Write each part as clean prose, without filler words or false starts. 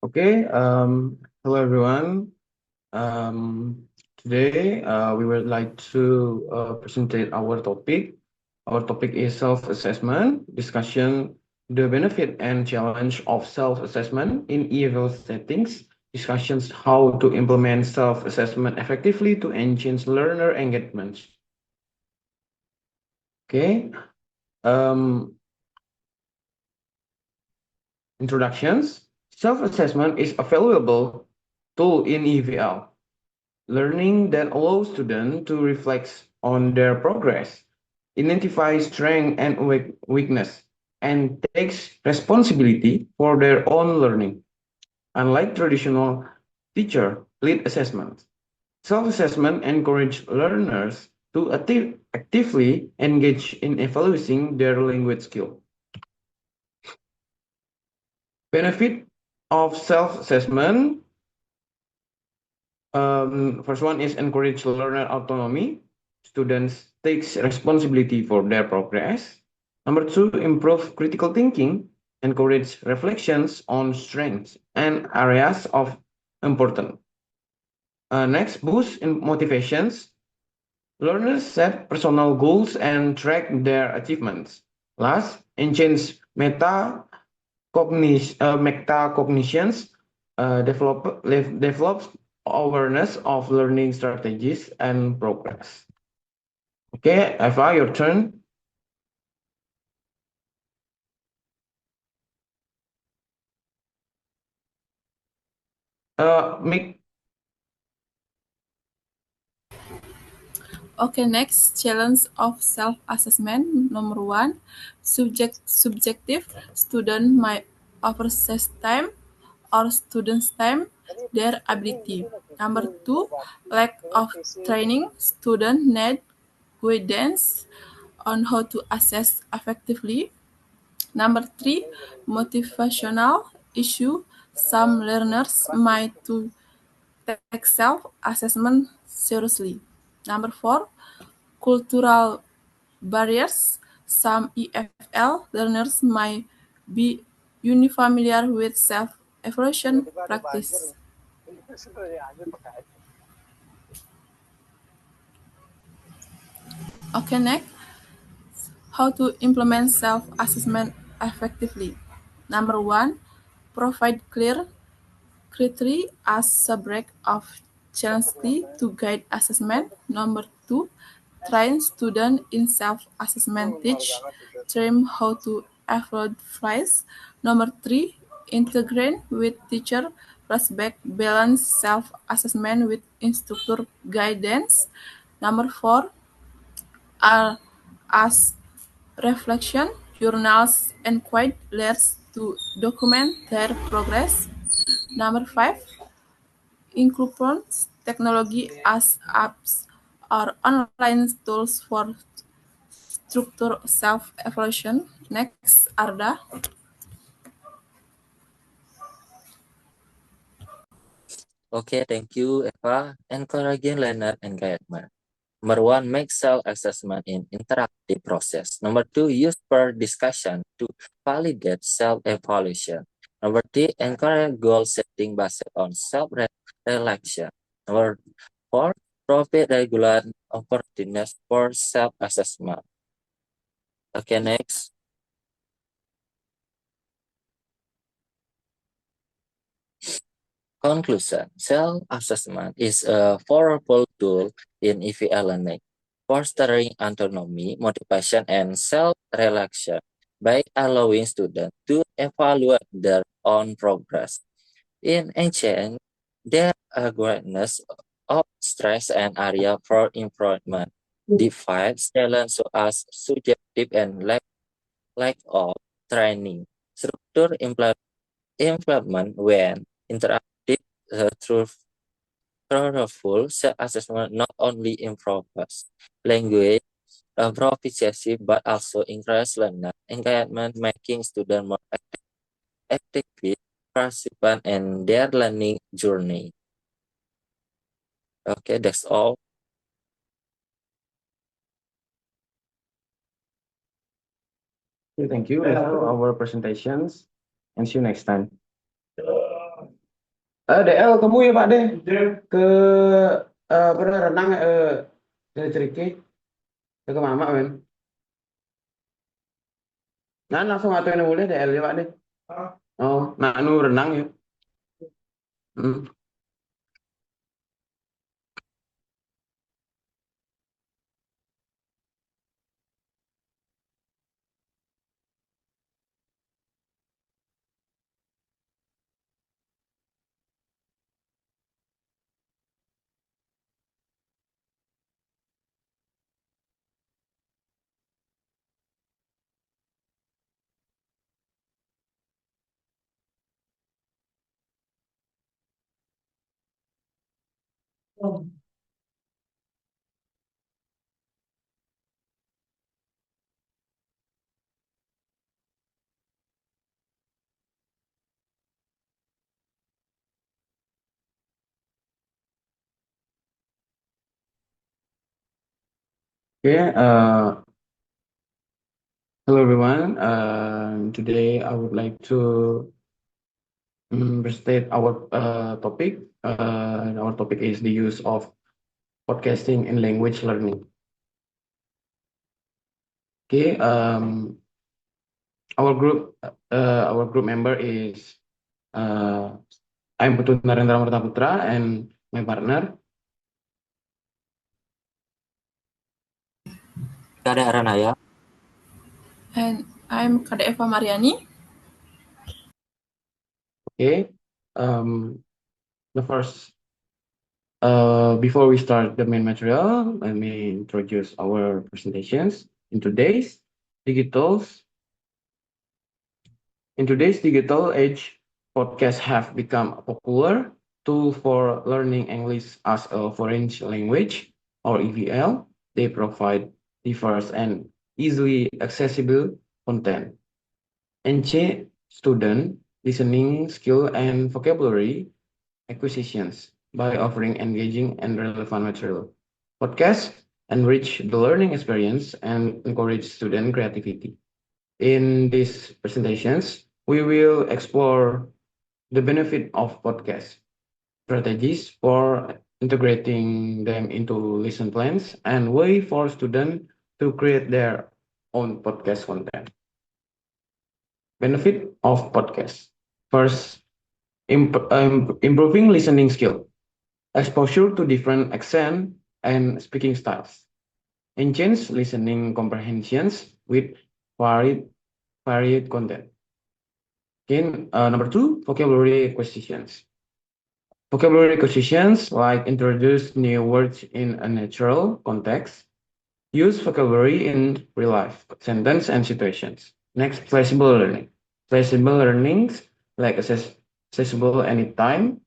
Okay, hello everyone. Today we would like to present our topic. Our topic is self-assessment, discussion, the benefit and challenge of self-assessment in EFL settings, discussions how to implement self-assessment effectively to enhance learner engagement. Okay, um, introductions. Self-assessment is a valuable tool in EVL. Learning that allows students to reflect on their progress, identify strength and weakness, and takes responsibility for their own learning. Unlike traditional teacher-led assessment, self-assessment encourages learners to actively engage in evaluating their language skill. Benefit of self-assessment. First one is encourage learner autonomy. Students takes responsibility for their progress. Number two, improve critical thinking, encourage reflections on strengths and areas of importance. Next, boost in motivations. Learners set personal goals and track their achievements. Last, enhance metacognitions, develops awareness of learning strategies and progress. Okay, Eva, your turn. Make Okay, next challenge of self-assessment. Number one, subjective. Student might overstate time or students' time their ability. Number two, lack of training. Student need guidance on how to assess effectively. Number three, motivational issue. Some learners might to take self-assessment seriously. Number four, cultural barriers. Some EFL learners might be unfamiliar with self-evaluation practice. Okay, next, how to implement self-assessment effectively. Number one, provide clear criteria as subject of challenge to guide assessment. Number two, train students in self-assessment, teach them how to avoid flies. Number three, integrate with teacher feedback, balance self-assessment with instructor guidance. Number four, are as reflection journals encourage learners to document their progress. Number five, incorporate technology as apps or online tools for structured self-evaluation. Next, Arda. Okay, thank you, Eva. Encouraging learner engagement. Number one, make self-assessment in interactive process. Number two, use per discussion to validate self-evaluation. Number three, encourage goal setting based on self-reflection. Number four, provide regular opportunities for self-assessment. Okay, next. Conclusion, self-assessment is a powerful tool in EVL learning, fostering autonomy, motivation, and self-reflection by allowing students to evaluate their own progress. In ancient, their awareness of stress and area for improvement defines challenge as subjective and lack of training. Structure implement when interactive through powerful self-assessment not only improves language proficiency but also increase learner engagement, making students more active participant in their learning journey. Okay, that's all. thank you, Eva, for our presentations, and see you next time. DL kamu ya Pak deh ke pernah renang dari Ceriki ke Mama men. Nah langsung atuin boleh DL ya Pak deh. Oh, nah anu renang ya. Hmm. Okay, hello everyone. Today I would like to restate our topic. Our topic is the use of podcasting in language learning. Okay, our group member is I'm Putu Narendra Marta Putra and my partner. Kade Aranaya. And I'm Kade Eva Mariani. Okay, the first before we start the main material, let me introduce our presentations. Digitals, in today's digital age, podcasts have become a popular tool for learning English as a foreign language or EVL. They provide diverse and easily accessible content, enhance student listening skill and vocabulary acquisitions by offering engaging and relevant material. Podcasts enrich the learning experience and encourage student creativity. In these presentations, we will explore the benefit of podcasts, strategies for integrating them into lesson plans, and way for students to create their own podcast content. Benefit of podcasts. First, improving listening skill, exposure to different accent and speaking styles, enhance listening comprehensions with varied content. Okay, number two, vocabulary acquisitions. Vocabulary acquisitions like introduce new words in a natural context, use vocabulary in real life sentence and situations. Next, flexible learning. Flexible learnings like accessible anytime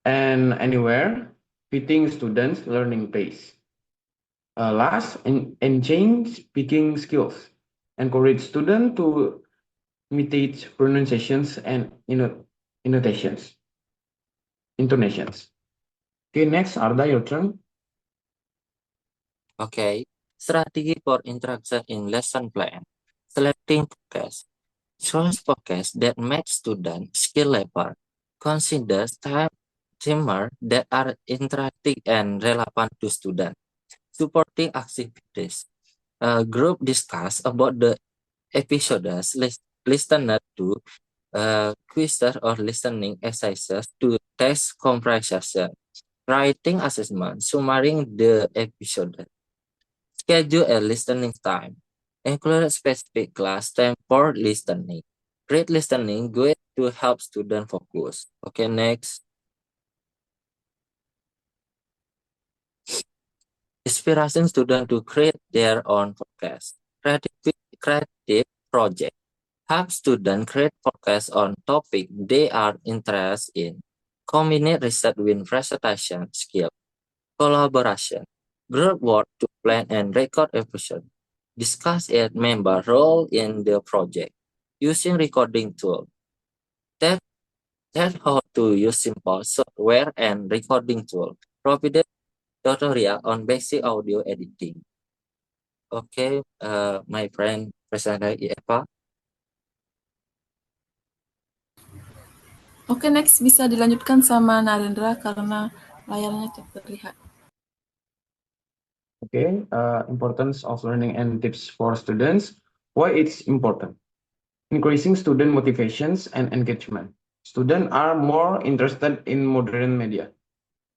and anywhere, fitting students' learning pace. Last, enhance speaking skills. Encourage students to imitate pronunciations and intonations. Intonations. Okay, next, Arda, your turn. Okay. Strategy for interaction in lesson plan. Selecting podcast. Choose podcast that match student skill level. Consider timer that are interactive and relevant to student. Supporting activities. Group discuss about the episodes listener to quizzes or listening exercises to test comprehension. Writing assessment, summarizing the episode. Schedule a listening time. Include specific class time for listening. Create listening guide to help student focus. Okay, next. Inspiration student to create their own podcast. Creative project. Help students create podcasts on topic they are interested in. Combine research with presentation skill. Collaboration. Group work to plan and record episode. Discuss its member role in the project. Using recording tool. Tell, tell how to use simple software and recording tool. Provide tutorial on basic audio editing. Okay, my friend Presenter Eva. Oke, next bisa dilanjutkan sama Narendra karena layarnya terlihat. Okay, importance of learning and tips for students. Why it's important? Increasing student motivations and engagement. Students are more interested in modern media.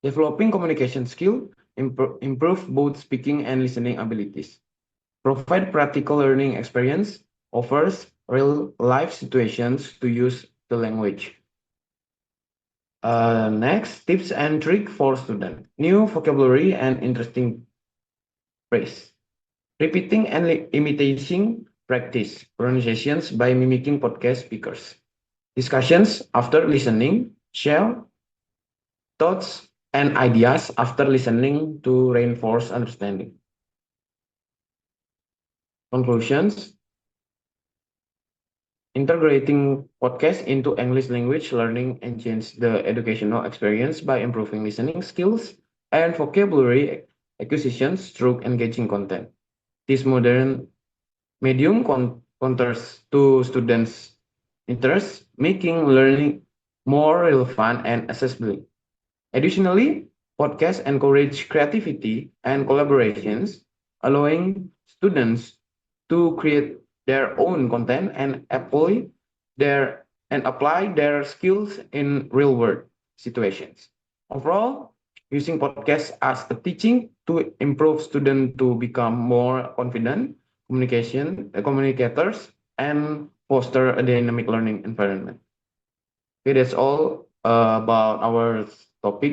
Developing communication skill, improve both speaking and listening abilities. Provide practical learning experience, offers real life situations to use the language. Next, tips and trick for student. New vocabulary and interesting phrase. Repeating and imitating practice. Pronunciations by mimicking podcast speakers. Discussions after listening. Share thoughts and ideas after listening to reinforce understanding. Conclusions. Integrating podcast into English language learning enhances the educational experience by improving listening skills and vocabulary acquisitions through engaging content. This modern medium counters to students' interests, making learning more relevant and accessible. Additionally, podcasts encourage creativity and collaborations, allowing students to create their own content and apply their skills in real-world situations. Overall, using podcasts as a teaching to improve students to become more confident communicators and foster a dynamic learning environment. Okay, that's all about our topic.